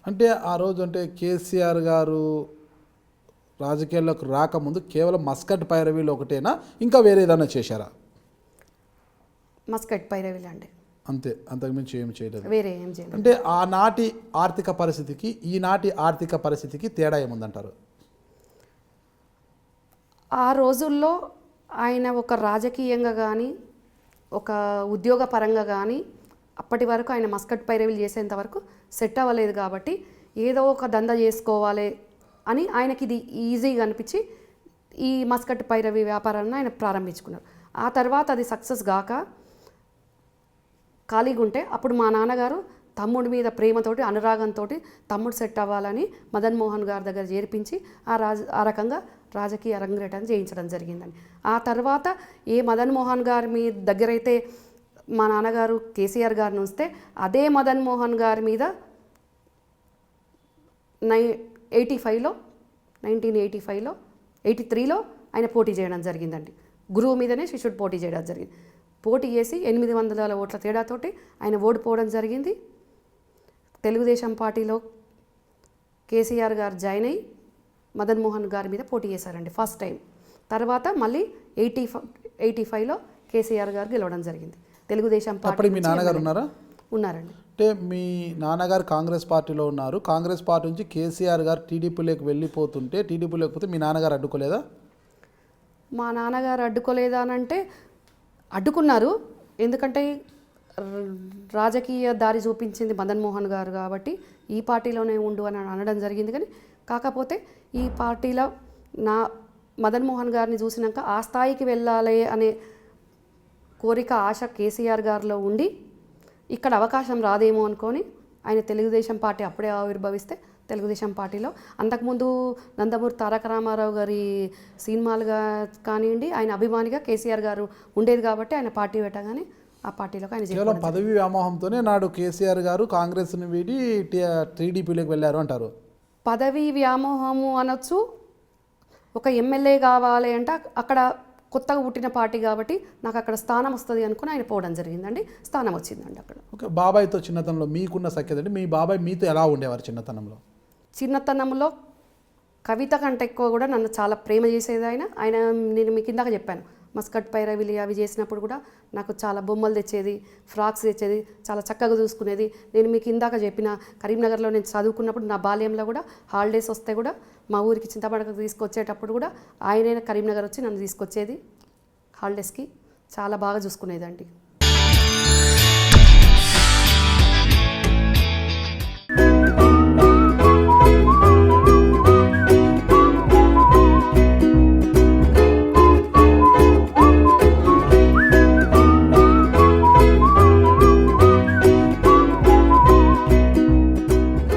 అంటే ఆ రోజు అంటే కేసీఆర్ గారు రాజకీయాల్లోకి రాకముందు కేవలం మస్కట్ పైరవీలు ఒకటేనా, ఇంకా వేరే ఏదైనా చేశారా? మస్కట్ పైరవీలండి, అంతే, అంతకుమించి ఏం చేయలేదు. వేరే ఏం చేయలేదు. అంటే ఆనాటి ఆర్థిక పరిస్థితికి ఈనాటి ఆర్థిక పరిస్థితికి తేడా ఏముందంటారు? ఆ రోజుల్లో ఆయన ఒక రాజకీయంగా కానీ ఒక ఉద్యోగ పరంగా కానీ అప్పటి వరకు ఆయన మస్కట్ పైరవీలు చేసేంత వరకు సెట్ అవ్వలేదు. కాబట్టి ఏదో ఒక దందా చేసుకోవాలి అని ఆయనకి ఇది ఈజీగా అనిపించి ఈ మస్కట్ పైరవీ వ్యాపారాన్ని ఆయన ప్రారంభించుకున్నారు. ఆ తర్వాత అది సక్సెస్ గాక ఖాళీగా ఉంటే అప్పుడు మా నాన్నగారు తమ్ముడి మీద ప్రేమతోటి అనురాగంతో తమ్ముడు సెట్ అవ్వాలని మదన్ మోహన్ గారి దగ్గర చేర్పించి ఆ రకంగా రాజకీయ అరంగేట్రం చేయించడం జరిగిందండి. ఆ తర్వాత ఏ మదన్ మోహన్ గారి మీ దగ్గర అయితే మా నాన్నగారు కేసీఆర్ గారిని ఉంచితే అదే మదన్ మోహన్ గారి మీద 1983లో ఆయన పోటీ చేయడం జరిగిందండి. గురువు మీదనే శిష్యుడు పోటీ చేయడం జరిగింది. పోటీ చేసి 800 ఓట్ల తేడాతోటి ఆయన ఓడిపోవడం జరిగింది. తెలుగుదేశం పార్టీలో కేసీఆర్ గారు జాయిన్ అయ్యి మదన్ మోహన్ గారి మీద పోటీ చేశారండి ఫస్ట్ టైం. తర్వాత మళ్ళీ 85లో కేసీఆర్ గారు గెలవడం జరిగింది. తెలుగుదేశం పార్టీ. మీ నాన్నగారు ఉన్నారా? ఉన్నారండి. అంటే మీ నాన్నగారు కాంగ్రెస్ పార్టీలో ఉన్నారు. కాంగ్రెస్ పార్టీ నుంచి కేసీఆర్ గారు టీడీపీలోకి వెళ్ళిపోతుంటే టీడీపీ లేకపోతే మీ నాన్నగారు అడ్డుకోలేదా? మా నాన్నగారు అడ్డుకోలేదా అని అంటే అడ్డుకున్నారు. ఎందుకంటే రాజకీయ దారి చూపించింది మదన్ మోహన్ గారు కాబట్టి ఈ పార్టీలోనే ఉండు అని అనడం జరిగింది. కానీ కాకపోతే ఈ పార్టీలో మదన్ మోహన్ గారిని చూసినాక ఆ స్థాయికి వెళ్ళాలి అనే కోరిక ఆశ కేసీఆర్ గారిలో ఉండి ఇక్కడ అవకాశం రాదేమో అనుకొని ఆయన తెలుగుదేశం పార్టీ అప్పుడే ఆవిర్భవిస్తే తెలుగుదేశం పార్టీలో అంతకుముందు నందమూరి తారక రామారావు గారి సినిమాలుగా కానివ్వండి ఆయన అభిమానిగా కేసీఆర్ గారు ఉండేది కాబట్టి ఆయన పార్టీ పెట్టగానే ఆ పార్టీలోకి ఆయన కేవలం పదవి వ్యామోహంతోనే నాడు కేసీఆర్ గారు కాంగ్రెస్ని వీడి టీడీపీలోకి వెళ్ళారు అంటారు. పదవి వ్యామోహము అనొచ్చు. ఒక ఎమ్మెల్యే కావాలి అంటే అక్కడ కొత్తగా పుట్టిన పార్టీ కాబట్టి నాకు అక్కడ స్థానం వస్తుంది అనుకుని ఆయన పోవడం జరిగిందండి. స్థానం వచ్చిందండి అక్కడ. ఓకే, బాబాయ్తో చిన్నతనంలో మీకున్న సఖ్యత అండి, మీ బాబాయ్ మీతో ఎలా ఉండేవారు చిన్నతనంలో? చిన్నతనంలో కవిత కంటే ఎక్కువ కూడా నన్ను చాలా ప్రేమ చేసేది ఆయన. నేను మీకు ఇందాక చెప్పాను మస్కట్ పైరవీలు అవి చేసినప్పుడు కూడా నాకు చాలా బొమ్మలు తెచ్చేది, ఫ్రాక్స్ తెచ్చేది, చాలా చక్కగా చూసుకునేది. నేను మీకు ఇందాక చెప్పిన కరీంనగర్లో నేను చదువుకున్నప్పుడు నా బాల్యంలో కూడా హాలిడేస్ వస్తే కూడా మా ఊరికి చింతపడక తీసుకొచ్చేటప్పుడు కూడా ఆయనైనా కరీంనగర్ వచ్చి నన్ను తీసుకొచ్చేది హాలిడేస్కి. చాలా బాగా చూసుకునేదండి.